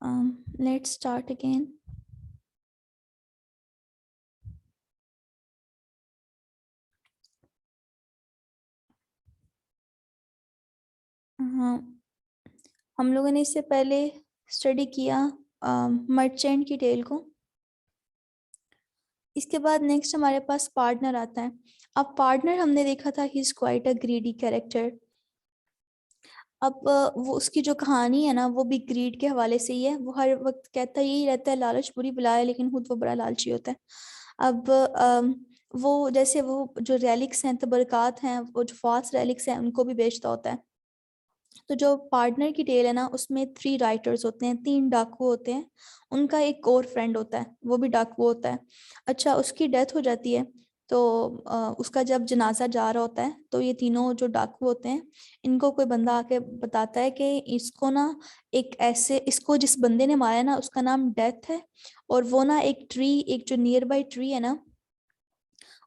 Let's start again. हम लोगों ने इससे पहले स्टडी किया मर्चेंट की टेल को। इसके बाद नेक्स्ट हमारे पास पार्टनर आता है। अब पार्टनर हमने देखा था, he is quite a greedy character. अब वो उसकी जो कहानी है ना वो भी ग्रीड के हवाले से ही है। वो हर वक्त कहता यही रहता है लालच बुरी बला है, लेकिन खुद वो बड़ा लालची होता है। अब वो जैसे वो जो रेलिक्स हैं, तबरकात हैं, वो जो फॉल्स रेलिक्स हैं उनको भी बेचता होता है। तो जो पार्टनर की टेल है ना उसमें 3 राइटर्स होते हैं, 3 डाकू होते हैं। उनका एक और फ्रेंड होता है, वो भी डाकू होता है। अच्छा, उसकी डेथ हो जाती है। तो उसका जब जनाजा जा रहा होता है तो ये तीनों जो डाकू होते हैं, इनको कोई बंदा आके बताता है कि इसको ना एक ऐसे, इसको जिस बंदे ने मारा है ना उसका नाम डेथ है। और वो ना एक ट्री, एक जो नियर बाई ट्री है ना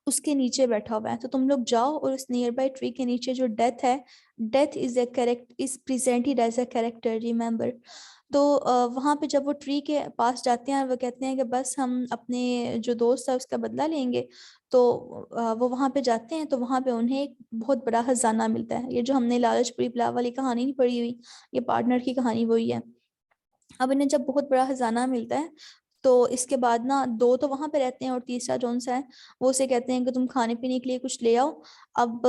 उसके नीचे बैठा हुआ है। तो तुम लोग जाओ और उस नियर बाई ट्री के नीचे जो डेथ है, death is a character, is presented as a character, remember. तो वहां पे जब वो ट्री के पास जाते हैं, वो कहते हैं कि बस हम अपने जो दोस्त है उसका बदला लेंगे। तो वो वहां पे जाते हैं तो वहां पे उन्हें एक बहुत बड़ा खजाना मिलता है। ये जो हमने लालच बुरी बला वाली कहानी नहीं पढ़ी हुई, ये पार्टनर की कहानी वही है। अब इन्हें जब बहुत बड़ा खजाना मिलता है तो इसके बाद ना दो तो वहां पे रहते हैं और तीसरा जौन सा है वो उसे कहते हैं कि तुम खाने पीने के लिए कुछ ले आओ। अब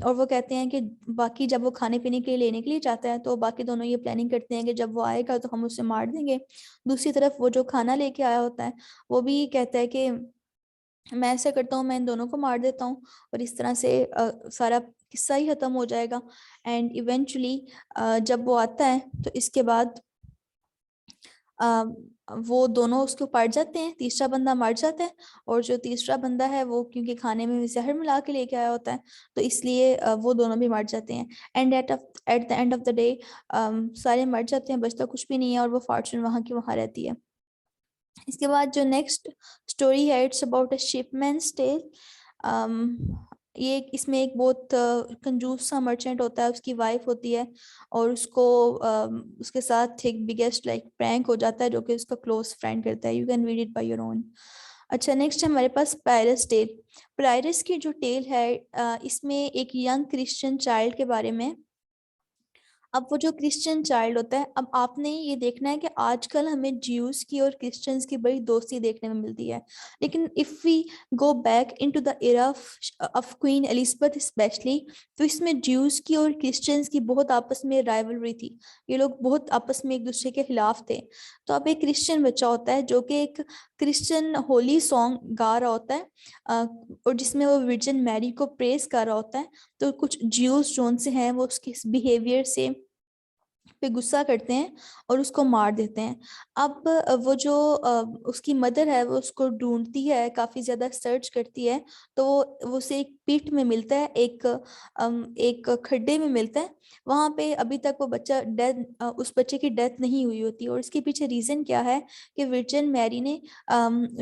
और वो कहते हैं कि बाकी जब वो खाने पीने के लिए लेने के लिए जाता है तो बाकी दोनों ये प्लानिंग करते हैं कि जब वो आएगा तो हम उसे मार देंगे। दूसरी तरफ वो जो खाना लेके आया होता है वो भी कहता है कि मैं ऐसा करता हूँ, मैं इन दोनों को मार देता हूँ और इस तरह से सारा किस्सा ही खत्म हो जाएगा। एंड इवेंचुअली जब वो आता है तो इसके बाद आ, वो दोनों उसको पड़ जाते हैं, तीसरा बंदा मर जाता है। और जो तीसरा बंदा है वो क्योंकि खाने में जहर मिला के लेके आया होता है तो इसलिए वो दोनों भी मर जाते हैं। And at the end of the day सारे मर जाते हैं, बचता कुछ भी नहीं है और वो फॉर्चून वहाँ की वहाँ रहती है। इसके बाद जो नेक्स्ट स्टोरी है, इट्स अबाउट अ शिपमैन्स टेल। ये इसमें एक बहुत कंजूस सा मर्चेंट होता है, उसकी वाइफ होती है और उसको उसके साथ एक बिगेस्ट लाइक प्रैंक हो जाता है जो कि उसका क्लोज फ्रेंड करता है। You can read it by your own. अच्छा, नेक्स्ट है हमारे पास पायरस टेल। पायरस की जो टेल है इसमें एक यंग क्रिश्चियन चाइल्ड के बारे में। अब वो जो क्रिश्चियन चाइल्ड होता है, अब आपने ये देखना है कि आजकल हमें ज्यूस की और क्रिश्चियंस की बड़ी दोस्ती देखने में मिलती है। लेकिन if we go back into the era of queen Elizabeth specially, तो इसमें ज्यूस की और क्रिश्चियंस की बहुत आपस में राइवलरी थी। ये लोग बहुत आपस में एक दूसरे के खिलाफ थे। तो अब एक क्रिश्चियन बच्चा होता है जो कि एक क्रिश्चियन होली सॉन्ग गा रहा होता है, अ, और जिसमें वो वर्जिन मैरी को प्रेस कर रहा होता है। तो कुछ ज्यूस जोन से हैं वो उसके बिहेवियर से पे गुस्सा करते हैं और उसको मार देते हैं। अब वो जो उसकी मदर है वो उसको ढूंढती है, काफी ज्यादा सर्च करती है। तो वो उसे एक पिट में मिलता है, एक खड्डे में मिलता है। वहां पे अभी तक वो बच्चा डेथ, उस बच्चे की डेथ नहीं हुई होती। और इसके पीछे रीजन क्या है कि वर्जिन मैरी ने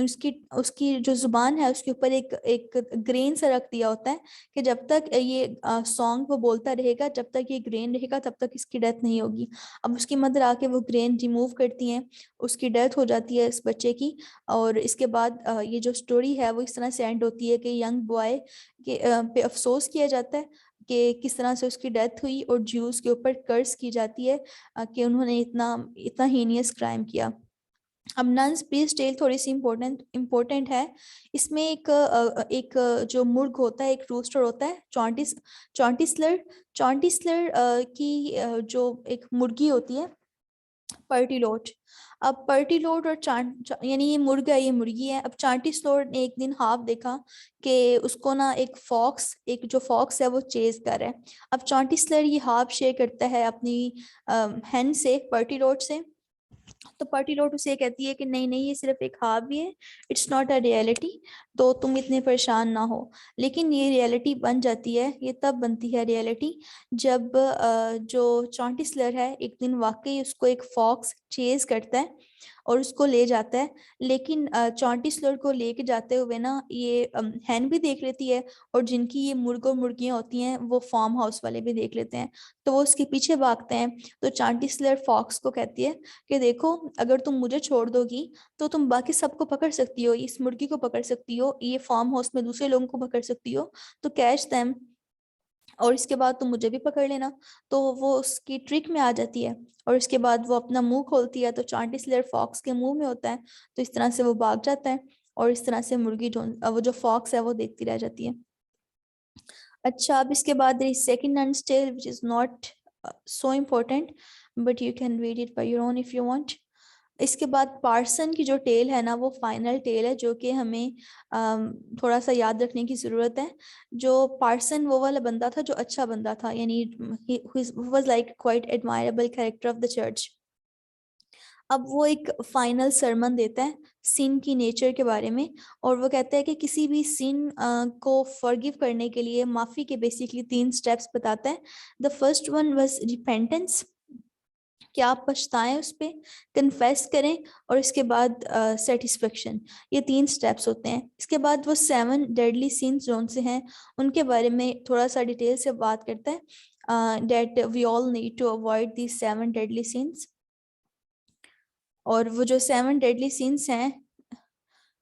उसकी उसकी जो जुबान है उसके ऊपर एक एक ग्रेन सा रख दिया होता है कि जब तक ये सॉन्ग वो बोलता रहेगा, जब तक ये ग्रेन रहेगा तब तक इसकी डेथ नहीं होगी। अब उसकी मदर आके वो ग्रेन रिमूव करती हैं, उसकी डेथ हो जाती है इस बच्चे की। और इसके बाद ये जो स्टोरी है वो इस तरह से एंड होती है कि यंग बॉय के पे अफसोस किया जाता है कि किस तरह से उसकी डेथ हुई और ज्यूस के ऊपर कर्स की जाती है कि उन्होंने इतना इतना हीनियस क्राइम किया। अब नन्स पीस टेल थोड़ी सी इम्पोर्टेंट है। इसमें जो मुर्ग होता है, एक रूस्टर होता है, चॉन्टिसलर। चॉन्टिसलर की जो एक मुर्गी होती है, पर्टिलोट। अब पर्टिलोट और यानी ये मुर्गा ये मुर्गी है। अब चांटिसलोट ने एक दिन ख्वाब देखा कि उसको ना एक जो फॉक्स है वो चेज कर रहा है। अब चांटिसलर ये ख्वाब शेयर करता है अपनी हेन से, पर्टिलोट से। तो पर्टिलोट उसे कहती है कि नहीं नहीं, ये सिर्फ एक ख्वाब ही है, इट्स नॉट अ रियलिटी, तो तुम इतने परेशान ना हो। लेकिन ये रियलिटी बन जाती है, ये तब बनती है रियलिटी जब जो चॉन्टिसलर है एक दिन वाकई उसको एक फॉक्स चेज करता है और उसको ले जाता है। लेकिन चॉन्टिसलर को लेके जाते हुए ना ये हैन भी देख लेती है और जिनकी ये मुर्गो मुर्गियां होती हैं वो फार्म हाउस वाले भी देख लेते हैं। तो वो उसके पीछे भागते हैं। तो चांटिसलर फॉक्स को कहती है कि देखो अगर तुम मुझे छोड़ दोगी तो तुम बाकी सबको पकड़ सकती हो, इस मुर्गी को पकड़ सकती हो, ये फार्म हाउस में दूसरे लोगों को पकड़ सकती हो, तो कैच देम, और इसके बाद तुम मुझे भी पकड़ लेना। तो वो उसकी ट्रिक में आ जाती है, और इसके बाद वो अपना मुंह खोलती है तो चांटी स्लेयर फॉक्स के मुंह में होता है, तो इस तरह से वो भाग जाता है, और इस तरह से मुर्गी जो वो जो फॉक्स है वो देखती रह जाती है। अच्छा, अब इसके बाद there is second nuns tale which is not so important but you can read it by your own if you want. इसके बाद पार्सन की जो टेल है ना वो फाइनल टेल है, जो कि हमें थोड़ा सा याद रखने की ज़रूरत है। जो पार्सन वो वाला बंदा था जो अच्छा बंदा था, यानी was like quite admirable character of the church. अब वो एक फाइनल सरमन देता है सिन की नेचर के बारे में, और वो कहता है कि किसी भी सिन को फॉरगिव करने के लिए माफ़ी के बेसिकली 3 स्टेप्स बताता है। The first one was repentance, कि आप पछताएं उस पे, कन्फेस करें, और इसके बाद सेटिस्फेक्शन। ये 3 स्टेप्स होते हैं। इसके बाद वो 7 डेडली सिंस जोन से हैं उनके बारे में थोड़ा सा डिटेल से बात करता है, that we all need to avoid the 7 deadly sins. और वो जो 7 डेडली सिंस हैं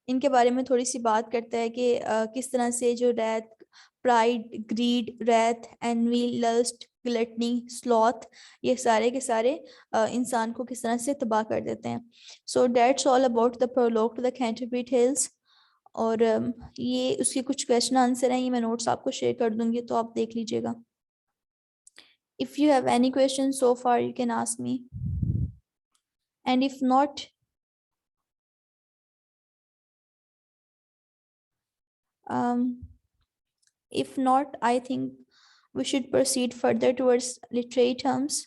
इनके बारे में थोड़ी सी बात करता है कि किस तरह से जो wrath, pride, greed, wrath, envy, lust, gluttony, sloth, ये सारे के सारे इंसान को किस तरह से तबाह कर देते हैं। So that's all about the prologue to the Canterbury Tales. और ये उसके कुछ क्वेश्चन आंसर हैं, ये मैं नोट्स आपको शेयर कर दूंगी तो आप देख लीजिएगा। If you have any question so far you can ask me, and if not if not, I think we should proceed further towards literary terms.